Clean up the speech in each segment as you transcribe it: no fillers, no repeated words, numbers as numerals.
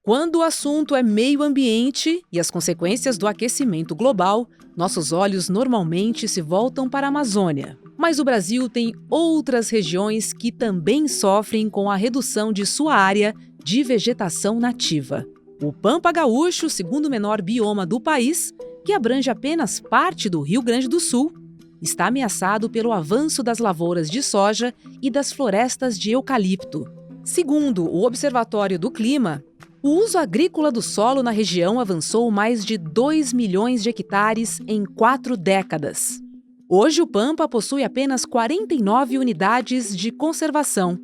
Quando o assunto é meio ambiente e as consequências do aquecimento global, nossos olhos normalmente se voltam para a Amazônia. Mas o Brasil tem outras regiões que também sofrem com a redução de sua área de vegetação nativa. O Pampa Gaúcho, segundo menor bioma do país, que abrange apenas parte do Rio Grande do Sul, está ameaçado pelo avanço das lavouras de soja e das florestas de eucalipto. Segundo o Observatório do Clima, o uso agrícola do solo na região avançou mais de 2 milhões de hectares em 4 décadas. Hoje, o Pampa possui apenas 49 unidades de conservação,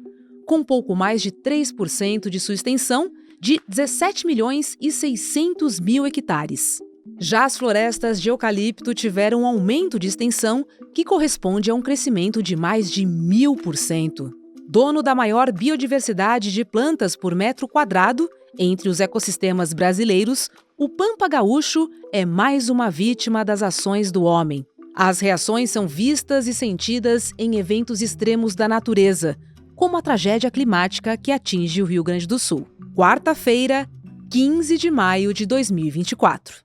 com pouco mais de 3% de sua extensão de 17 milhões e 600 mil hectares. Já as florestas de eucalipto tiveram um aumento de extensão que corresponde a um crescimento de mais de 1000%. Dono da maior biodiversidade de plantas por metro quadrado entre os ecossistemas brasileiros, o Pampa Gaúcho é mais uma vítima das ações do homem. As reações são vistas e sentidas em eventos extremos da natureza, como a tragédia climática que atinge o Rio Grande do Sul. Quarta-feira, 15 de maio de 2024.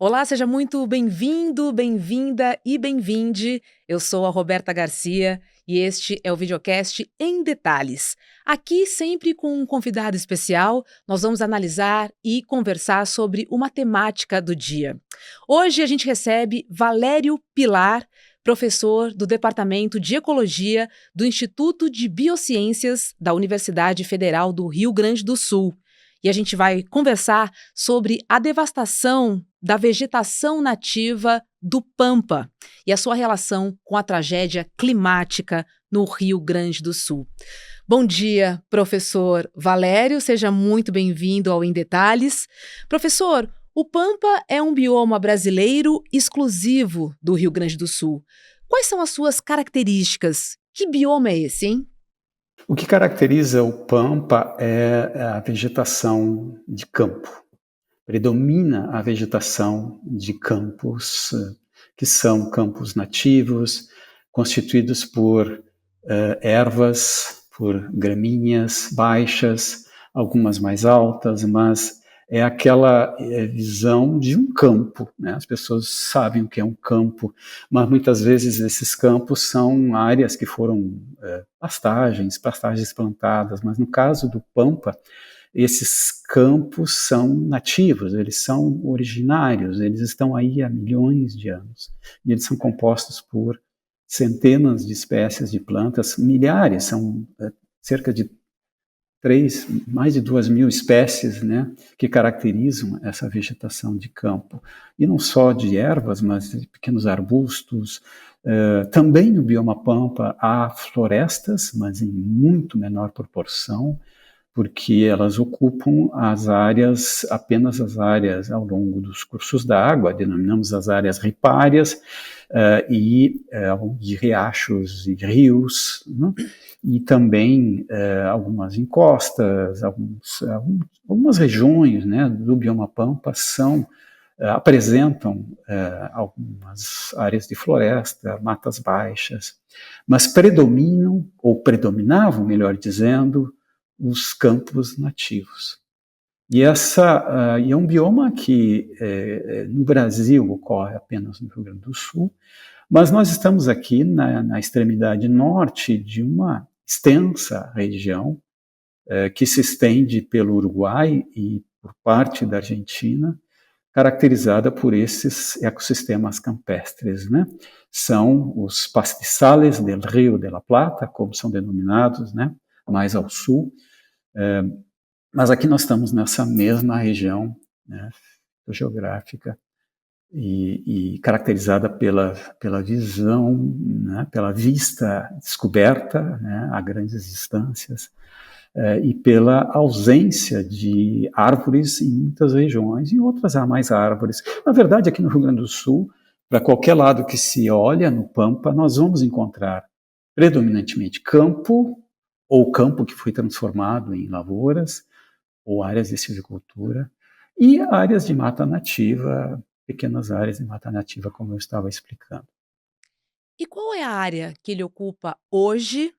Olá, seja muito bem-vindo, bem-vinda e bem-vinde. Eu sou a Roberta Garcia e este é o videocast Em Detalhes. Aqui, sempre com um convidado especial, nós vamos analisar e conversar sobre uma temática do dia. Hoje a gente recebe Valério Pilar, professor do Departamento de Ecologia do Instituto de Biociências da Universidade Federal do Rio Grande do Sul. E a gente vai conversar sobre a devastação da vegetação nativa do Pampa e a sua relação com a tragédia climática no Rio Grande do Sul. Bom dia, professor Valério, seja muito bem-vindo ao Em Detalhes. Professor, o Pampa é um bioma brasileiro exclusivo do Rio Grande do Sul. Quais são as suas características? Que bioma é esse, hein? O que caracteriza o Pampa é a vegetação de campo. Predomina a vegetação de campos, que são campos nativos, constituídos por ervas, por gramíneas baixas, algumas mais altas, mas é aquela visão de um campo, né? As pessoas sabem o que é um campo, mas muitas vezes esses campos são áreas que foram pastagens plantadas, mas no caso do Pampa, esses campos são nativos, eles são originários, eles estão aí há milhões de anos, e eles são compostos por centenas de espécies de plantas, milhares, são cerca de mais de 2.000 espécies, né, que caracterizam essa vegetação de campo. E não só de ervas, mas de pequenos arbustos. Também no bioma Pampa há florestas, mas em muito menor proporção, porque elas ocupam apenas as áreas ao longo dos cursos d'água, denominamos as áreas ripárias, de riachos e rios, né? E também algumas encostas, algumas regiões, né, do bioma Pampa apresentam algumas áreas de floresta, matas baixas, mas predominavam, melhor dizendo, os campos nativos. E é um bioma que no Brasil ocorre apenas no Rio Grande do Sul, mas nós estamos aqui na extremidade norte de uma extensa região que se estende pelo Uruguai e por parte da Argentina, caracterizada por esses ecossistemas campestres, né? São os pastizales del Rio de la Plata, como são denominados, né? Mais ao sul. Mas aqui nós estamos nessa mesma região, né, geográfica e caracterizada pela visão, né, pela vista descoberta, né, a grandes distâncias, e pela ausência de árvores em muitas regiões, em outras há mais árvores. Na verdade, aqui no Rio Grande do Sul, para qualquer lado que se olha no Pampa, nós vamos encontrar predominantemente campo, ou campo que foi transformado em lavouras, ou áreas de silvicultura, e áreas de mata nativa, pequenas áreas de mata nativa, como eu estava explicando. E qual é a área que ele ocupa hoje?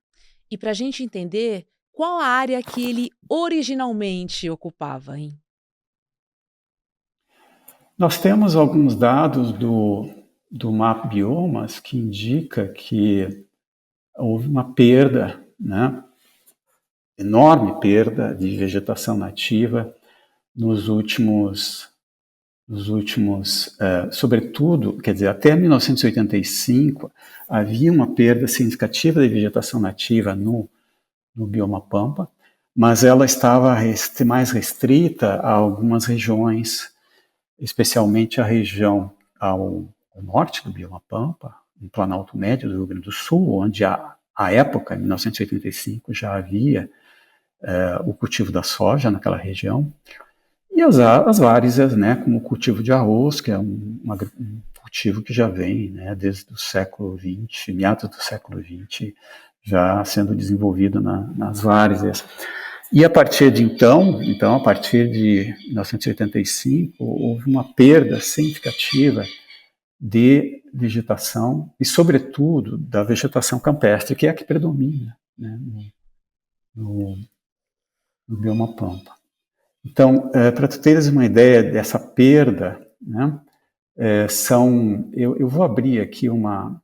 E para a gente entender, qual a área que ele originalmente ocupava, hein? Nós temos alguns dados do Map Biomas que indica que houve uma perda, né, enorme perda de vegetação nativa nos últimos, sobretudo, quer dizer, até 1985, havia uma perda significativa de vegetação nativa no bioma Pampa, mas ela estava mais restrita a algumas regiões, especialmente a região ao norte do bioma Pampa, no Planalto Médio do Rio Grande do Sul, onde à época, em 1985, já havia o cultivo da soja naquela região, e as várzeas, né, como o cultivo de arroz, que é um cultivo que já vem, né, desde o século XX, meados do século XX, já sendo desenvolvido nas várzeas. E a partir de então, a partir de 1985, houve uma perda significativa de vegetação e, sobretudo, da vegetação campestre, que é a que predomina, né, no bioma Pampa. Então, para tu teres uma ideia dessa perda, né, eu vou abrir aqui uma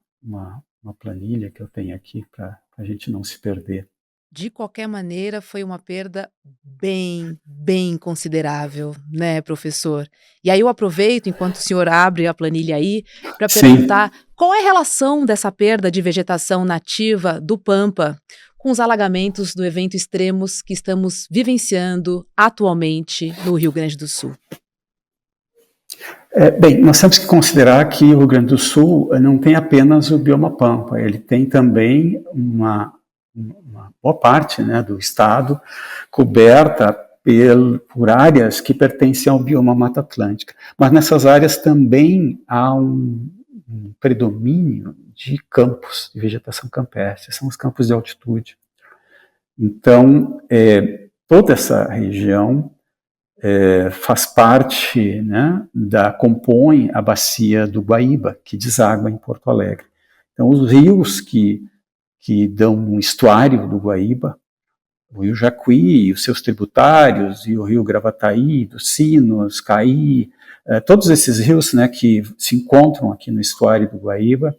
planilha que eu tenho aqui para a gente não se perder. De qualquer maneira, foi uma perda bem considerável, né, professor? E aí eu aproveito, enquanto o senhor abre a planilha aí, para Sim. perguntar qual é a relação dessa perda de vegetação nativa do Pampa com os alagamentos do evento extremos que estamos vivenciando atualmente no Rio Grande do Sul. Bem, nós temos que considerar que o Rio Grande do Sul não tem apenas o bioma Pampa, ele tem também uma boa parte, né, do estado coberta por áreas que pertencem ao bioma Mata Atlântica. Mas nessas áreas também há um predomínio de campos de vegetação campestre, são os campos de altitude. Então, toda essa região faz parte, né, compõe a bacia do Guaíba, que deságua em Porto Alegre. Então, os rios que dão um estuário do Guaíba, o Rio Jacuí, os seus tributários, e o Rio Gravataí, dos Sinos, Caí, todos esses rios, né, que se encontram aqui no estuário do Guaíba,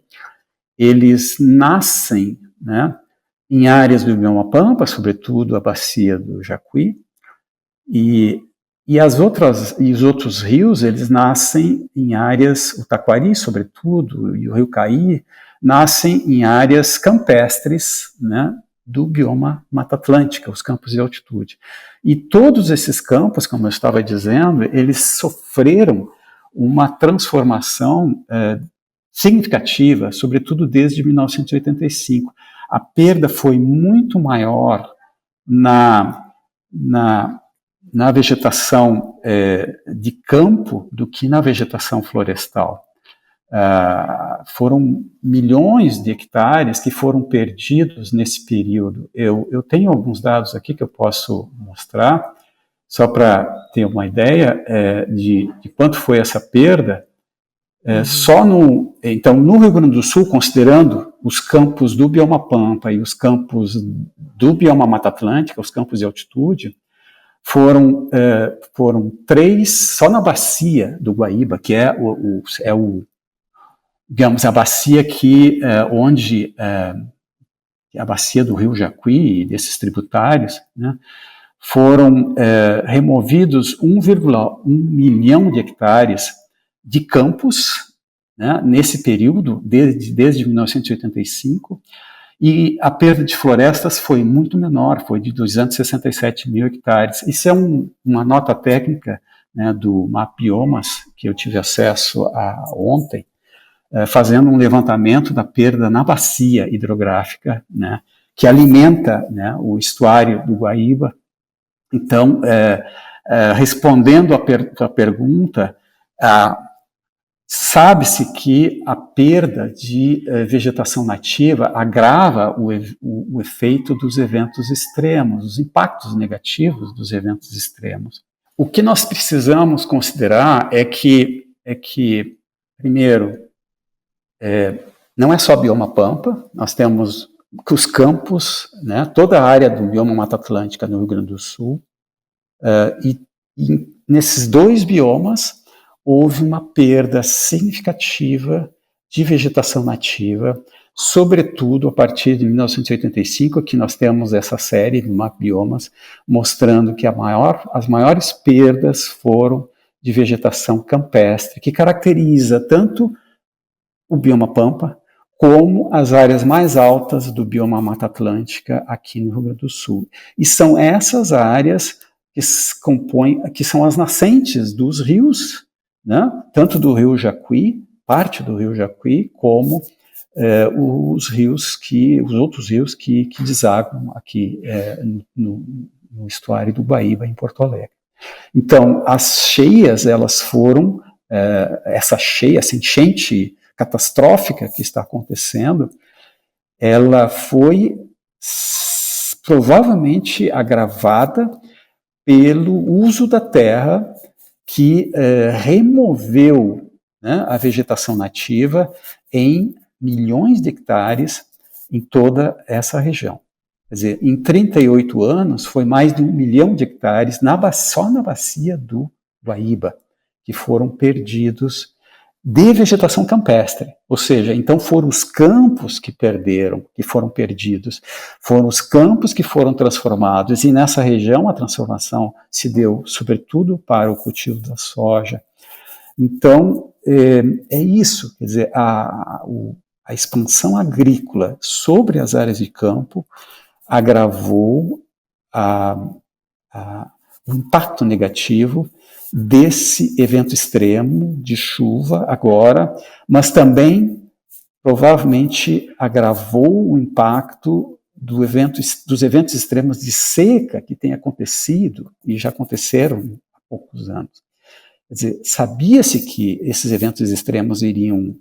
eles nascem, né, em áreas do bioma Pampa, sobretudo a bacia do Jacuí, e os outros rios, eles nascem em áreas, o Taquari, sobretudo, e o Rio Caí, nascem em áreas campestres, né, do bioma Mata Atlântica, os campos de altitude. E todos esses campos, como eu estava dizendo, eles sofreram uma transformação significativa, sobretudo desde 1985. A perda foi muito maior na vegetação de campo do que na vegetação florestal. Foram milhões de hectares que foram perdidos nesse período. Eu tenho alguns dados aqui que eu posso mostrar, só para ter uma ideia de quanto foi essa perda. Então, no Rio Grande do Sul, considerando os campos do bioma Pampa e os campos do bioma Mata Atlântica, os campos de altitude, foram 3 só na bacia do Guaíba, que é digamos, a bacia onde a bacia do Rio Jacuí e desses tributários, né, foram removidos 1,1 milhão de hectares de campos, né, nesse período, desde 1985, e a perda de florestas foi muito menor, foi de 267 mil hectares. Isso é uma nota técnica, né, do Map Biomas, que eu tive acesso ontem, fazendo um levantamento da perda na bacia hidrográfica, né, que alimenta, né, o estuário do Guaíba. Então, respondendo à pergunta, Sabe-se que a perda de vegetação nativa agrava o efeito dos eventos extremos, os impactos negativos dos eventos extremos. O que nós precisamos considerar é que primeiro, não é só bioma pampa, nós temos que os campos, né, toda a área do bioma Mata Atlântica no Rio Grande do Sul, e nesses dois biomas houve uma perda significativa de vegetação nativa, sobretudo a partir de 1985, que nós temos essa série de biomas, mostrando que as maiores perdas foram de vegetação campestre, que caracteriza tanto o bioma pampa, como as áreas mais altas do bioma Mata Atlântica aqui no Rio Grande do Sul. E são essas áreas que são as nascentes dos rios, né? Tanto do rio Jacuí, parte do rio Jacuí, como os outros rios que desagam aqui no estuário do Guaíba, em Porto Alegre. Então, as cheias, elas foram, essa enchente catastrófica que está acontecendo, ela foi provavelmente agravada pelo uso da terra que removeu, né, a vegetação nativa em milhões de hectares em toda essa região. Quer dizer, em 38 anos, foi mais de 1 milhão de hectares só na bacia do Guaíba, que foram perdidos de vegetação campestre. Ou seja, então foram os campos que foram perdidos, foram os campos que foram transformados, e nessa região a transformação se deu sobretudo para o cultivo da soja. Então, é isso, quer dizer, a expansão agrícola sobre as áreas de campo agravou o impacto negativo desse evento extremo de chuva agora, mas também provavelmente agravou o impacto dos eventos extremos de seca que têm acontecido e já aconteceram há poucos anos. Quer dizer, sabia-se que esses eventos extremos iriam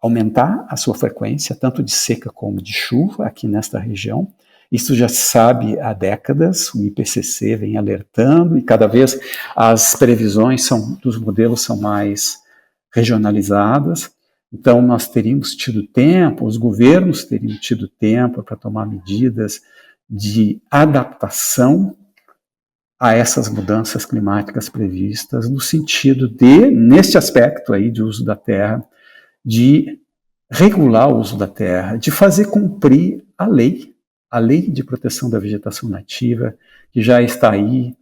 aumentar a sua frequência, tanto de seca como de chuva aqui nesta região. Isso já se sabe há décadas, o IPCC vem alertando, e cada vez as previsões dos modelos são mais regionalizadas. Então, nós teríamos tido tempo, os governos teriam tido tempo para tomar medidas de adaptação a essas mudanças climáticas previstas, no sentido de, neste aspecto aí de uso da terra, de regular o uso da terra, de fazer cumprir a lei de proteção da vegetação nativa, que já está aí,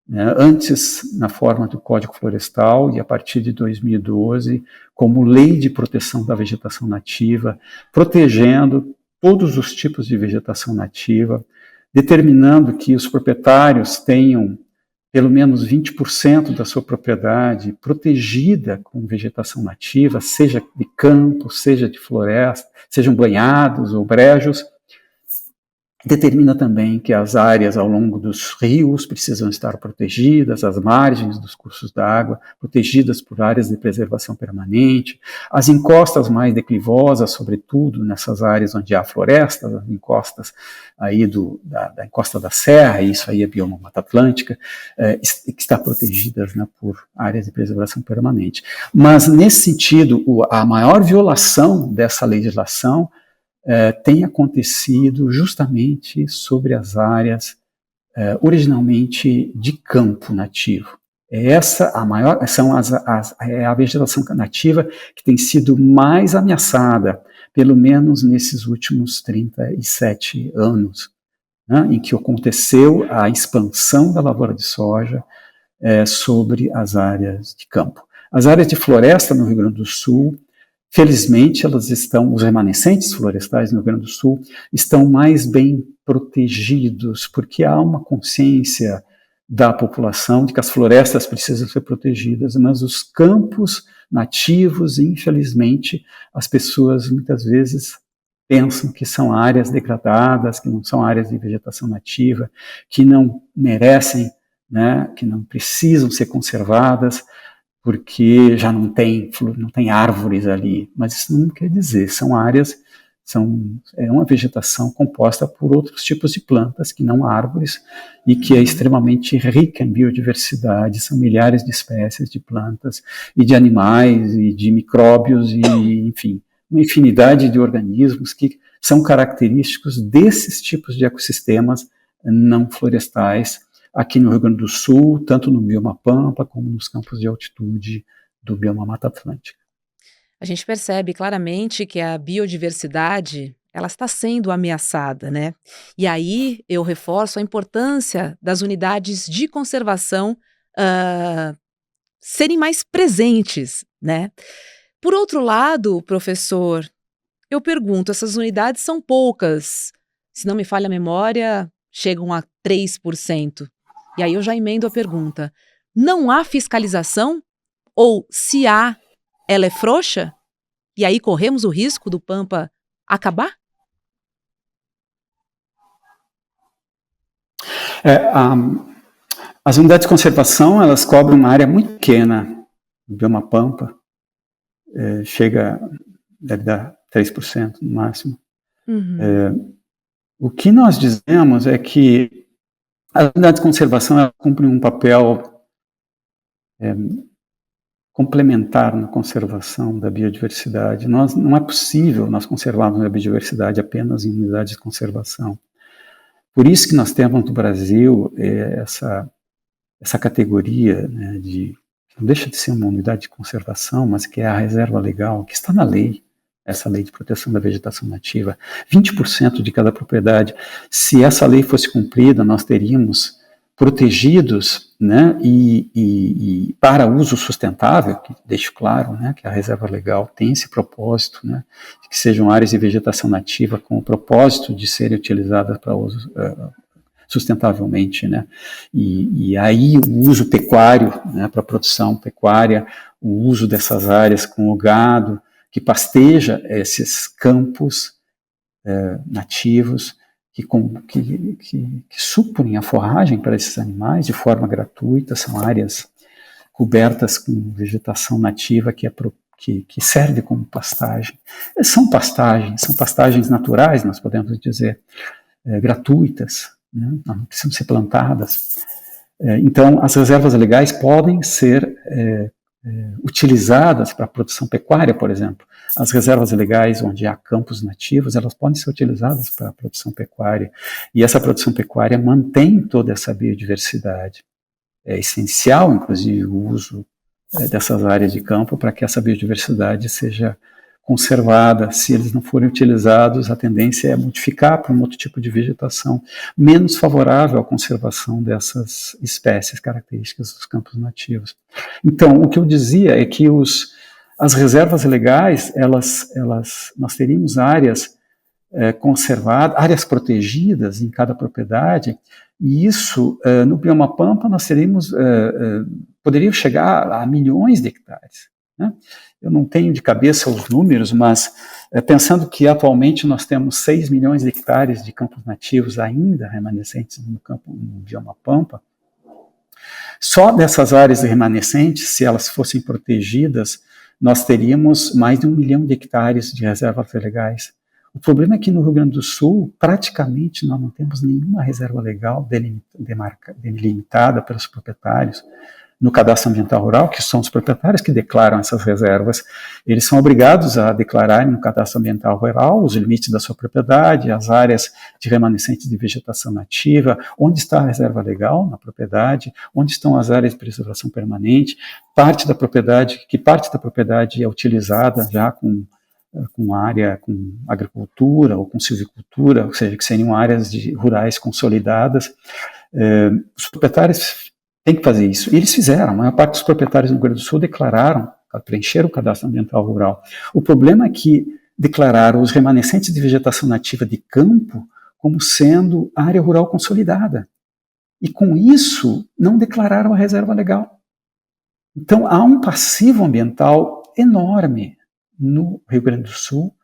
né, antes na forma do Código Florestal e a partir de 2012, como lei de proteção da vegetação nativa, protegendo todos os tipos de vegetação nativa, determinando que os proprietários tenham pelo menos 20% da sua propriedade protegida com vegetação nativa, seja de campo, seja de floresta, sejam banhados ou brejos. Determina também que as áreas ao longo dos rios precisam estar protegidas, as margens dos cursos d'água protegidas por áreas de preservação permanente, as encostas mais declivosas, sobretudo nessas áreas onde há florestas, as encostas aí da encosta da serra, e isso aí é bioma Mata Atlântica, que está protegidas, né, por áreas de preservação permanente. Mas, nesse sentido, a maior violação dessa legislação tem acontecido justamente sobre as áreas originalmente de campo nativo. Essa é a vegetação nativa que tem sido mais ameaçada, pelo menos nesses últimos 37 anos, né, em que aconteceu a expansão da lavoura de soja sobre as áreas de campo. As áreas de floresta no Rio Grande do Sul, felizmente, os remanescentes florestais no Rio Grande do Sul estão mais bem protegidos, porque há uma consciência da população de que as florestas precisam ser protegidas, mas os campos nativos, infelizmente, as pessoas muitas vezes pensam que são áreas degradadas, que não são áreas de vegetação nativa, que não merecem, né, que não precisam ser conservadas, porque já não tem árvores ali, mas isso não quer dizer, são áreas, é uma vegetação composta por outros tipos de plantas que não árvores e que é extremamente rica em biodiversidade, são milhares de espécies de plantas e de animais e de micróbios e, enfim, uma infinidade de organismos que são característicos desses tipos de ecossistemas não florestais aqui no Rio Grande do Sul, tanto no bioma Pampa como nos campos de altitude do bioma Mata Atlântica. A gente percebe claramente que a biodiversidade, ela está sendo ameaçada, né? E aí eu reforço a importância das unidades de conservação ah, serem mais presentes, né? Por outro lado, professor, eu pergunto, essas unidades são poucas. Se não me falha a memória, chegam a 3%. E aí eu já emendo a pergunta: não há fiscalização? Ou se há, ela é frouxa? E aí corremos o risco do Pampa acabar? As unidades de conservação, elas cobrem uma área muito pequena do bioma Pampa, deve dar 3% no máximo. Uhum. O que nós dizemos é que as unidades de conservação cumprem um papel complementar na conservação da biodiversidade. Não é possível nós conservarmos a biodiversidade apenas em unidades de conservação. Por isso que nós temos no Brasil essa categoria, né, não deixa de ser uma unidade de conservação, mas que é a reserva legal, que está na lei, essa lei de proteção da vegetação nativa, 20% de cada propriedade. Se essa lei fosse cumprida, nós teríamos protegidos, né, e para uso sustentável, que deixo claro, né, que a reserva legal tem esse propósito, né, de que sejam áreas de vegetação nativa com o propósito de serem utilizadas para uso sustentavelmente, né, e aí o uso pecuário, né, para produção pecuária, o uso dessas áreas com o gado, que pasteja esses campos nativos, que suprem a forragem para esses animais de forma gratuita, são áreas cobertas com vegetação nativa que serve como pastagem. São pastagens naturais, nós podemos dizer, gratuitas, né? Não precisam ser plantadas. Então, as reservas legais podem ser utilizadas para a produção pecuária, por exemplo. As reservas legais, onde há campos nativos, elas podem ser utilizadas para a produção pecuária. E essa produção pecuária mantém toda essa biodiversidade. É essencial, inclusive, o uso dessas áreas de campo para que essa biodiversidade seja conservada. Se eles não forem utilizados, a tendência é modificar para um outro tipo de vegetação menos favorável à conservação dessas espécies características dos campos nativos. Então, o que eu dizia é que as reservas legais, nós teríamos áreas conservadas, áreas protegidas em cada propriedade, e isso, no bioma Pampa, nós poderíamos chegar a milhões de hectares, né? Eu não tenho de cabeça os números, mas pensando que atualmente nós temos 6 milhões de hectares de campos nativos ainda remanescentes no bioma Pampa, só dessas áreas remanescentes, se elas fossem protegidas, nós teríamos mais de 1 milhão de hectares de reservas legais. O problema é que no Rio Grande do Sul, praticamente nós não temos nenhuma reserva legal delimitada pelos proprietários. No cadastro ambiental rural, que são os proprietários que declaram essas reservas, eles são obrigados a declararem no cadastro ambiental rural os limites da sua propriedade, as áreas de remanescentes de vegetação nativa, onde está a reserva legal na propriedade, onde estão as áreas de preservação permanente, parte da propriedade é utilizada já com área, com agricultura ou com silvicultura, ou seja, que seriam áreas rurais consolidadas. Os proprietários têm que fazer isso. E eles fizeram. A maior parte dos proprietários no Rio Grande do Sul declararam, preencheram o cadastro ambiental rural. O problema é que declararam os remanescentes de vegetação nativa de campo como sendo área rural consolidada. E com isso, não declararam a reserva legal. Então, há um passivo ambiental enorme no Rio Grande do Sul,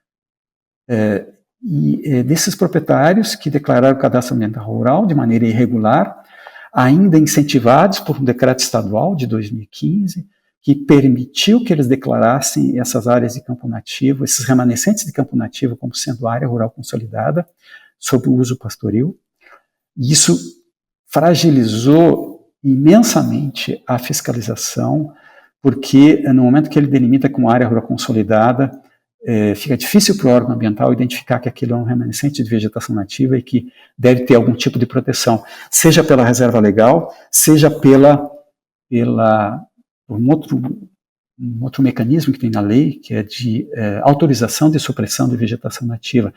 desses proprietários que declararam o cadastro ambiental rural de maneira irregular, ainda incentivados por um decreto estadual de 2015, que permitiu que eles declarassem essas áreas de campo nativo, esses remanescentes de campo nativo, como sendo área rural consolidada, sob o uso pastoril. E isso fragilizou imensamente a fiscalização, porque no momento que ele delimita como área rural consolidada, fica difícil para o órgão ambiental identificar que aquilo é um remanescente de vegetação nativa e que deve ter algum tipo de proteção, seja pela reserva legal, seja um outro mecanismo que tem na lei, que é de autorização de supressão de vegetação nativa.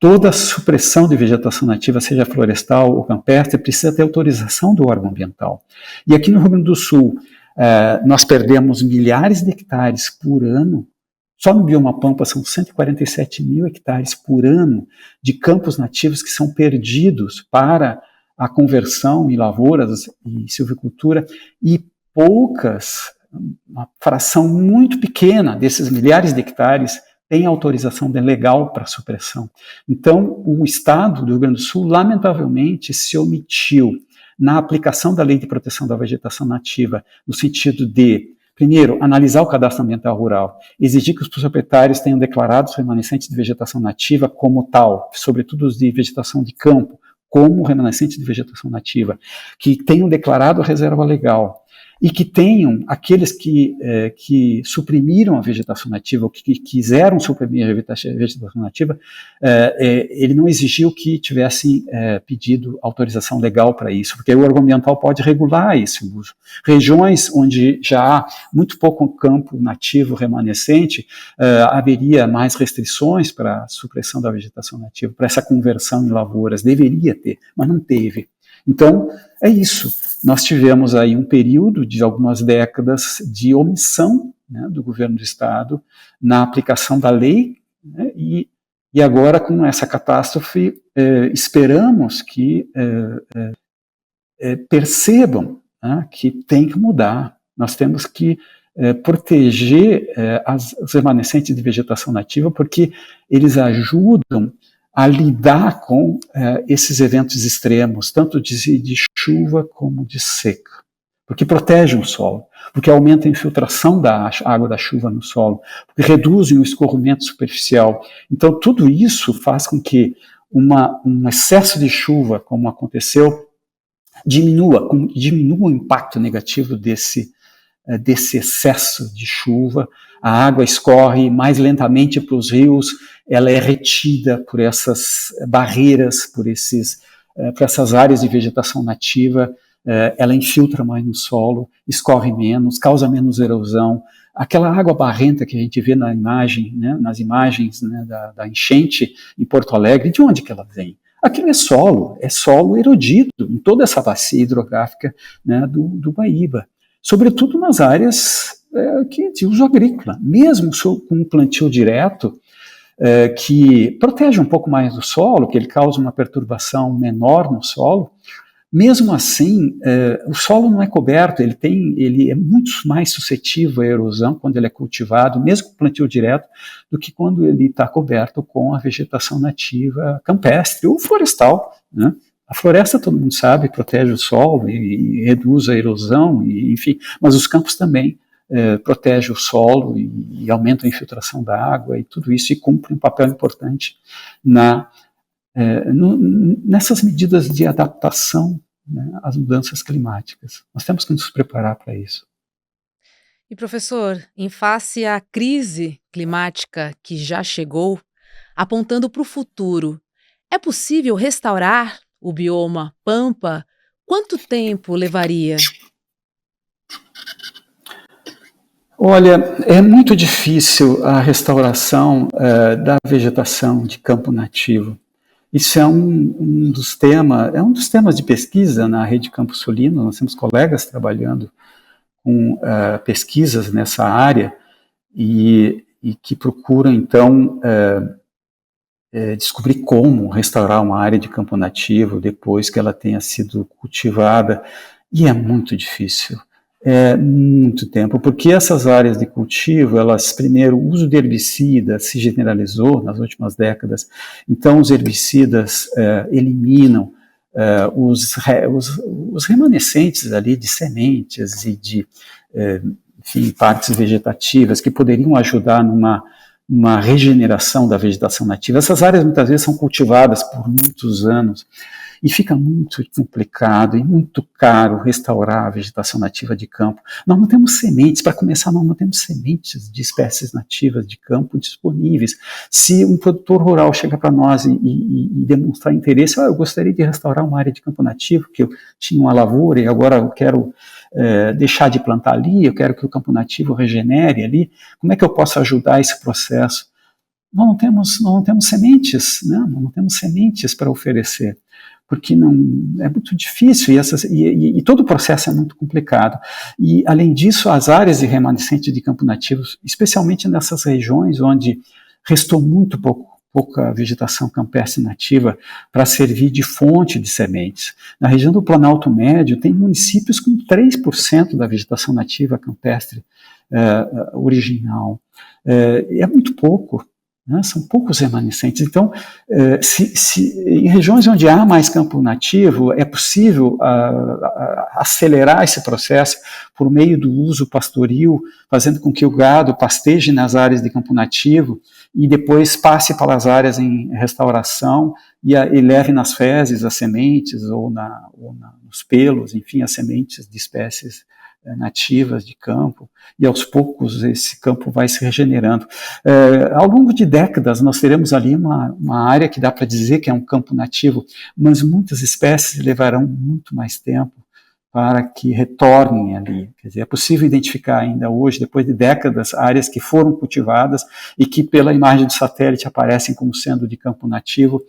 Toda supressão de vegetação nativa, seja florestal ou campestre, precisa ter autorização do órgão ambiental. E aqui no Rio Grande do Sul, nós perdemos milhares de hectares por ano. Só no bioma Pampa são 147 mil hectares por ano de campos nativos que são perdidos para a conversão em lavouras e silvicultura, e uma fração muito pequena desses milhares de hectares tem autorização legal para supressão. Então, o Estado do Rio Grande do Sul, lamentavelmente, se omitiu na aplicação da Lei de Proteção da Vegetação Nativa, no sentido de, primeiro, analisar o cadastro ambiental rural, exigir que os proprietários tenham declarado os remanescentes de vegetação nativa como tal, sobretudo os de vegetação de campo, como remanescente de vegetação nativa, que tenham declarado a reserva legal, e que tenham aqueles que suprimiram a vegetação nativa, ou que quiseram suprimir a vegetação nativa, ele não exigiu que tivessem pedido autorização legal para isso, porque o órgão ambiental pode regular esse uso. Regiões onde já há muito pouco campo nativo remanescente, haveria mais restrições para a supressão da vegetação nativa, para essa conversão em lavouras, deveria ter, mas não teve. Então, é isso. Nós tivemos aí um período de algumas décadas de omissão, né, do governo do Estado na aplicação da lei, né, e agora, com essa catástrofe, esperamos que percebam, né, que tem que mudar. Nós temos que proteger os remanescentes de vegetação nativa, porque eles ajudam a lidar com esses eventos extremos, tanto de chuva como de seca, porque protegem o solo, porque aumentam a infiltração da água da chuva no solo, porque reduzem o escorrimento superficial. Então, tudo isso faz com que um excesso de chuva, como aconteceu, diminua o impacto negativo desse excesso de chuva. A água escorre mais lentamente para os rios, ela é retida por essas barreiras, por essas áreas de vegetação nativa, ela infiltra mais no solo, escorre menos, causa menos erosão. Aquela água barrenta que a gente vê na imagem, né, nas imagens, né, da enchente em Porto Alegre, de onde que ela vem? Aquilo é solo erodido em toda essa bacia hidrográfica, né, do Guaíba, sobretudo nas áreas de uso agrícola, mesmo com um plantio direto, que protege um pouco mais do solo, que ele causa uma perturbação menor no solo. Mesmo assim, o solo não é coberto, ele é muito mais suscetível à erosão quando ele é cultivado, mesmo com plantio direto, do que quando ele está coberto com a vegetação nativa campestre ou florestal, né? A floresta, todo mundo sabe, protege o solo e reduz a erosão, enfim, mas os campos também protegem o solo e aumentam a infiltração da água e tudo isso, e cumpre um papel importante nessas medidas de adaptação, né, às mudanças climáticas. Nós temos que nos preparar para isso. E professor, em face à crise climática que já chegou, apontando para o futuro, é possível restaurar o bioma Pampa? Quanto tempo levaria? Olha, é muito difícil a restauração da vegetação de campo nativo. Isso é um dos temas de pesquisa na Rede Campo Solino. Nós temos colegas trabalhando com pesquisas nessa área e que procuram, então, descobrir como restaurar uma área de campo nativo depois que ela tenha sido cultivada, e é muito difícil. Muito tempo, porque essas áreas de cultivo, primeiro, o uso de herbicidas se generalizou nas últimas décadas, então os herbicidas eliminam os remanescentes ali de sementes e de enfim, partes vegetativas que poderiam ajudar numa regeneração da vegetação nativa. Essas áreas muitas vezes são cultivadas por muitos anos e fica muito complicado e muito caro restaurar a vegetação nativa de campo. Nós não temos sementes, para começar, nós não temos sementes de espécies nativas de campo disponíveis. Se um produtor rural chega para nós e demonstrar interesse, eu gostaria de restaurar uma área de campo nativo, que eu tinha uma lavoura e agora eu quero deixar de plantar ali, eu quero que o campo nativo regenere ali, como é que eu posso ajudar esse processo? Nós não temos sementes, né? Nós não temos sementes para oferecer, porque é muito difícil e todo o processo é muito complicado. E, além disso, as áreas de remanescente de campo nativo, especialmente nessas regiões onde restou muito pouca vegetação campestre nativa para servir de fonte de sementes. Na região do Planalto Médio, tem municípios com 3% da vegetação nativa campestre original. É muito pouco. Né, são poucos remanescentes. Então, em regiões onde há mais campo nativo, é possível acelerar esse processo por meio do uso pastoril, fazendo com que o gado pasteje nas áreas de campo nativo e depois passe para as áreas em restauração e leve nas fezes as sementes ou nos pelos, enfim, as sementes de espécies nativas de campo, e aos poucos esse campo vai se regenerando. Ao longo de décadas nós teremos ali uma área que dá para dizer que é um campo nativo, mas muitas espécies levarão muito mais tempo para que retornem ali. Quer dizer, é possível identificar ainda hoje, depois de décadas, áreas que foram cultivadas e que pela imagem do satélite aparecem como sendo de campo nativo,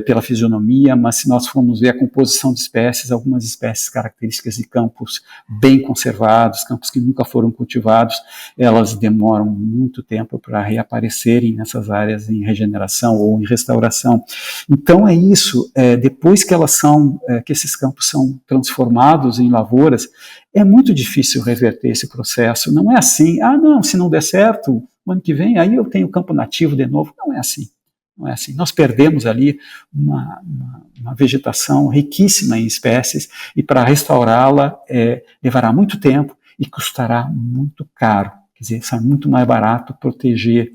pela fisionomia, mas se nós formos ver a composição de espécies, algumas espécies características de campos bem conservados, campos que nunca foram cultivados, elas demoram muito tempo para reaparecerem nessas áreas em regeneração ou em restauração. Então é isso, depois que que esses campos são transformados em lavouras, é muito difícil reverter esse processo. Não é assim, não, se não der certo, o ano que vem, aí eu tenho campo nativo de novo. Não é assim. Não é assim. Nós perdemos ali uma vegetação riquíssima em espécies e para restaurá-la levará muito tempo e custará muito caro. Quer dizer, sai muito mais barato proteger,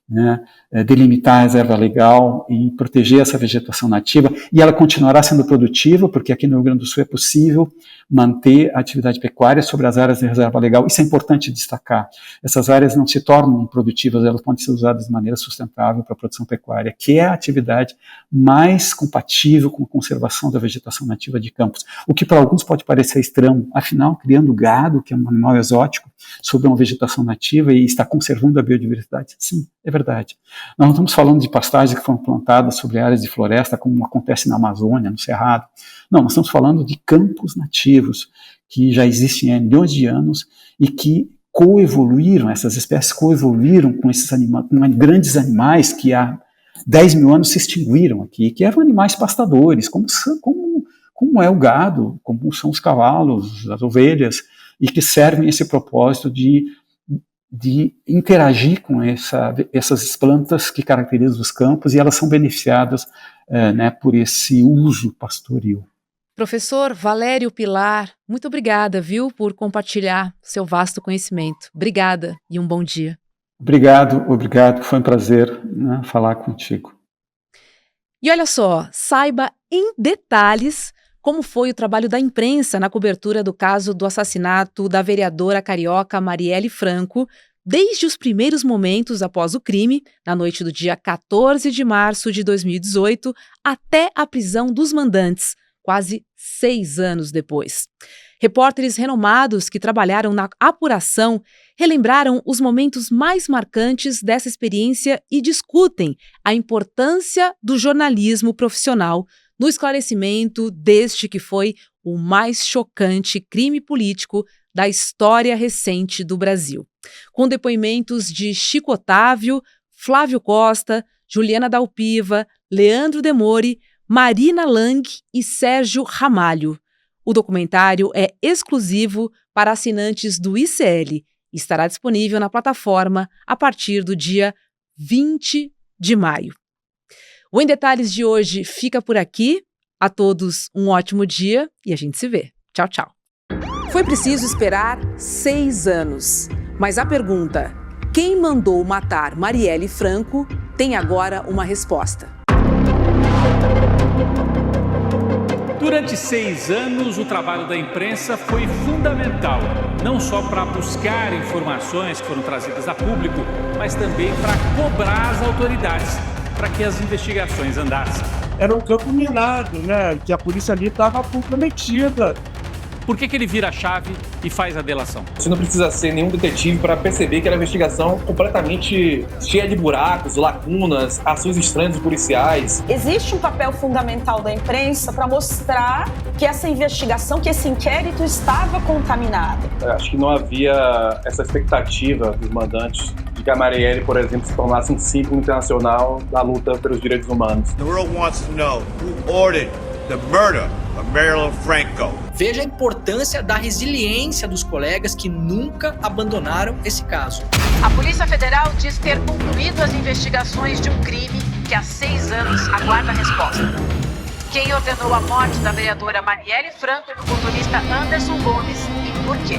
né, delimitar a reserva legal e proteger essa vegetação nativa, e ela continuará sendo produtiva, porque aqui no Rio Grande do Sul é possível manter a atividade pecuária sobre as áreas de reserva legal. Isso é importante destacar. Essas áreas não se tornam improdutivas, elas podem ser usadas de maneira sustentável para a produção pecuária, que é a atividade mais compatível com a conservação da vegetação nativa de campos. O que para alguns pode parecer estranho, afinal, criando gado, que é um animal exótico, sobre uma vegetação nativa e está conservando a biodiversidade. Sim, é verdade. Nós não estamos falando de pastagens que foram plantadas sobre áreas de floresta, como acontece na Amazônia, no Cerrado. Não, nós estamos falando de campos nativos, que já existem há milhões de anos e que coevoluíram, essas espécies coevoluíram com esses animais, com grandes animais que há 10 mil anos se extinguiram aqui, que eram animais pastadores, como é o gado, como são os cavalos, as ovelhas, e que servem esse propósito de interagir com essas plantas que caracterizam os campos, e elas são beneficiadas por esse uso pastoril. Professor Valério Pilar, muito obrigada, viu, por compartilhar seu vasto conhecimento. Obrigada e um bom dia. Obrigado, foi um prazer, né, falar contigo. E olha só, saiba em detalhes como foi o trabalho da imprensa na cobertura do caso do assassinato da vereadora carioca Marielle Franco, desde os primeiros momentos após o crime, na noite do dia 14 de março de 2018, até a prisão dos mandantes, quase 6 anos depois. Repórteres renomados que trabalharam na apuração relembraram os momentos mais marcantes dessa experiência e discutem a importância do jornalismo profissional no esclarecimento deste que foi o mais chocante crime político da história recente do Brasil. Com depoimentos de Chico Otávio, Flávio Costa, Juliana Dalpiva, Leandro Demore, Marina Lang e Sérgio Ramalho. O documentário é exclusivo para assinantes do ICL e estará disponível na plataforma a partir do dia 20 de maio. O Em Detalhes de hoje fica por aqui. A todos um ótimo dia e a gente se vê. Tchau, tchau. Foi preciso esperar 6 anos. Mas a pergunta, quem mandou matar Marielle Franco, tem agora uma resposta. Durante 6 anos, o trabalho da imprensa foi fundamental, não só para buscar informações que foram trazidas a público, mas também para cobrar as autoridades, para que as investigações andassem. Era um campo minado, né? Que a polícia ali estava comprometida. Por que ele vira a chave e faz a delação? Você não precisa ser nenhum detetive para perceber que era uma investigação completamente cheia de buracos, lacunas, ações estranhas dos policiais. Existe um papel fundamental da imprensa para mostrar que essa investigação, que esse inquérito estava contaminado. Acho que não havia essa expectativa dos mandantes de que a Marielle, por exemplo, se tornasse um símbolo internacional da luta pelos direitos humanos. The world wants to know who ordered the murder of Marielle Franco. Veja a importância da resiliência dos colegas que nunca abandonaram esse caso. A Polícia Federal diz ter concluído as investigações de um crime que há 6 anos aguarda a resposta. Quem ordenou a morte da vereadora Marielle Franco e do motorista Anderson Gomes e por quê?